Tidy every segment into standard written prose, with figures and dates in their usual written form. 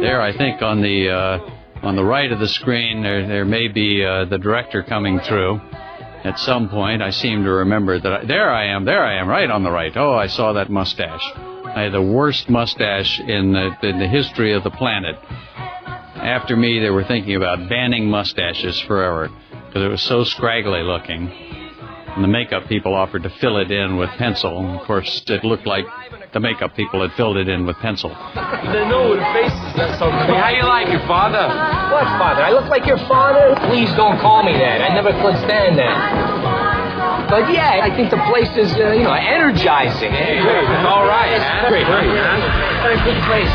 There, I think on the right of the screen, there may be the director coming through. At some point, I seem to remember that. There I am, right on the right. Oh, I saw that mustache. I had the worst mustache in the history of the planet. After me, they were thinking about banning mustaches forever because it was so scraggly looking. And the makeup people offered to fill it in with pencil. And of course, it looked like the makeup people had filled it in with pencil. They know the faces. That's so crazy. How you like your father? What father? I look like your father? Please don't call me that. I never could stand that. But yeah, I think the place is, energizing. Hey, it's all right. It's great. Very good place.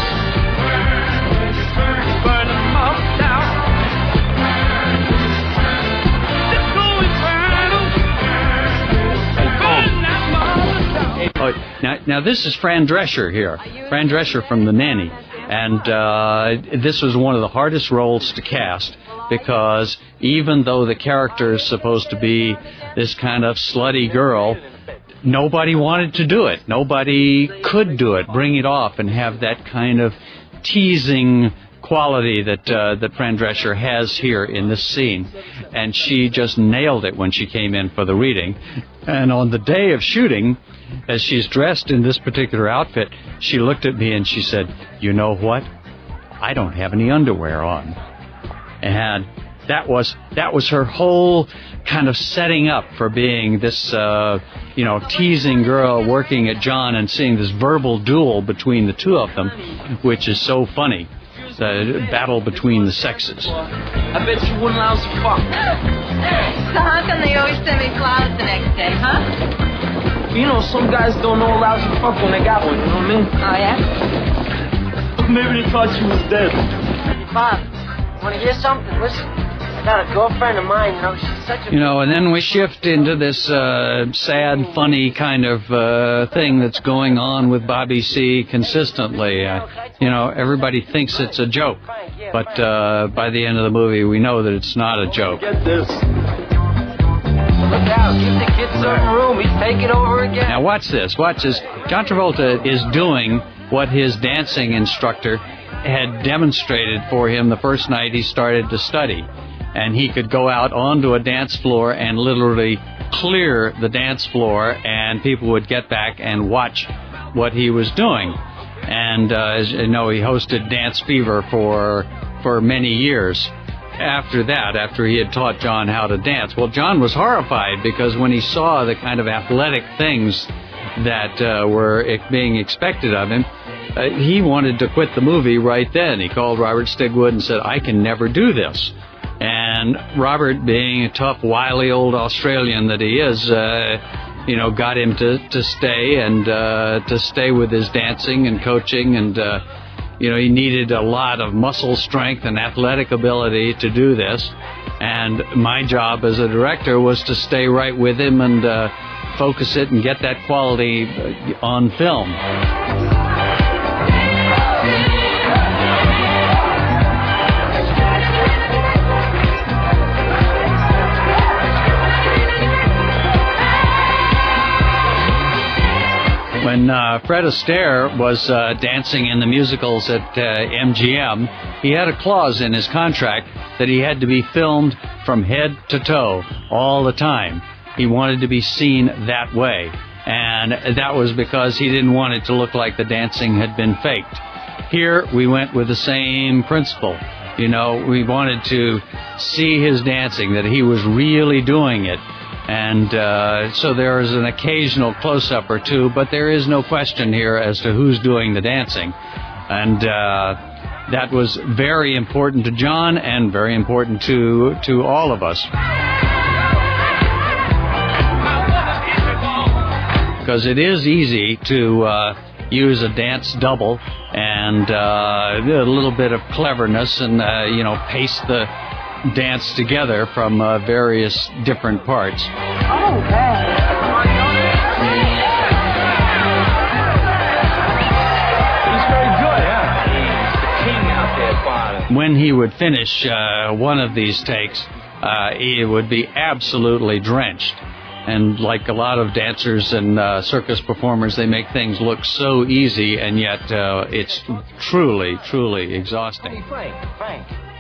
Now this is Fran Drescher here. Fran Drescher from The Nanny. And this was one of the hardest roles to cast because even though the character is supposed to be this kind of slutty girl, nobody wanted to do it. Nobody could do it, bring it off and have that kind of teasing quality that Fran Drescher has here in this scene. And she just nailed it when she came in for the reading. And on the day of shooting, as she's dressed in this particular outfit, she looked at me and she said, "You know what? I don't have any underwear on." And that was her whole kind of setting up for being this, teasing girl working at John and seeing this verbal duel between the two of them, which is so funny. The battle between the sexes. I bet you wouldn't allow us to fuck. So how come they always send me flowers the next day, huh? You know, some guys don't know lousy fuck when they got one, you know what I mean? Oh, yeah? Maybe they thought she was dead. Bob, wanna hear something? Listen, I got a girlfriend of mine, she's such a... And then we shift into this sad, funny kind of thing that's going on with Bobby C. consistently. Everybody thinks it's a joke, but by the end of the movie, we know that it's not a joke. Get this. Look out, give the kid some room, he's taking over again. Now watch this. John Travolta is doing what his dancing instructor had demonstrated for him the first night he started to study. And he could go out onto a dance floor and literally clear the dance floor, and people would get back and watch what he was doing. And as you know, he hosted Dance Fever for many years. After that, after he had taught John how to dance, well, John was horrified because when he saw the kind of athletic things that were being expected of him, he wanted to quit the movie right then. He called Robert Stigwood and said, "I can never do this." And Robert, being a tough, wily old Australian that he is, got him to stay and to stay with his dancing and coaching. And, he needed a lot of muscle strength and athletic ability to do this. And my job as a director was to stay right with him and focus it and get that quality on film. When Fred Astaire was dancing in the musicals at MGM, he had a clause in his contract that he had to be filmed from head to toe all the time. He wanted to be seen that way, and that was because he didn't want it to look like the dancing had been faked. Here, we went with the same principle. We wanted to see his dancing, that he was really doing it. And so there is an occasional close-up or two, but there is no question here as to who's doing the dancing. And that was very important to John and very important to all of us. Because it is easy to use a dance double and a little bit of cleverness and, paste the dance together from various different parts. Oh, man. He's very good, yeah. He's the king out there, Father. When he would finish one of these takes, he would be absolutely drenched. And like a lot of dancers and circus performers, they make things look so easy, and yet it's truly, truly exhausting. Hey, Frank.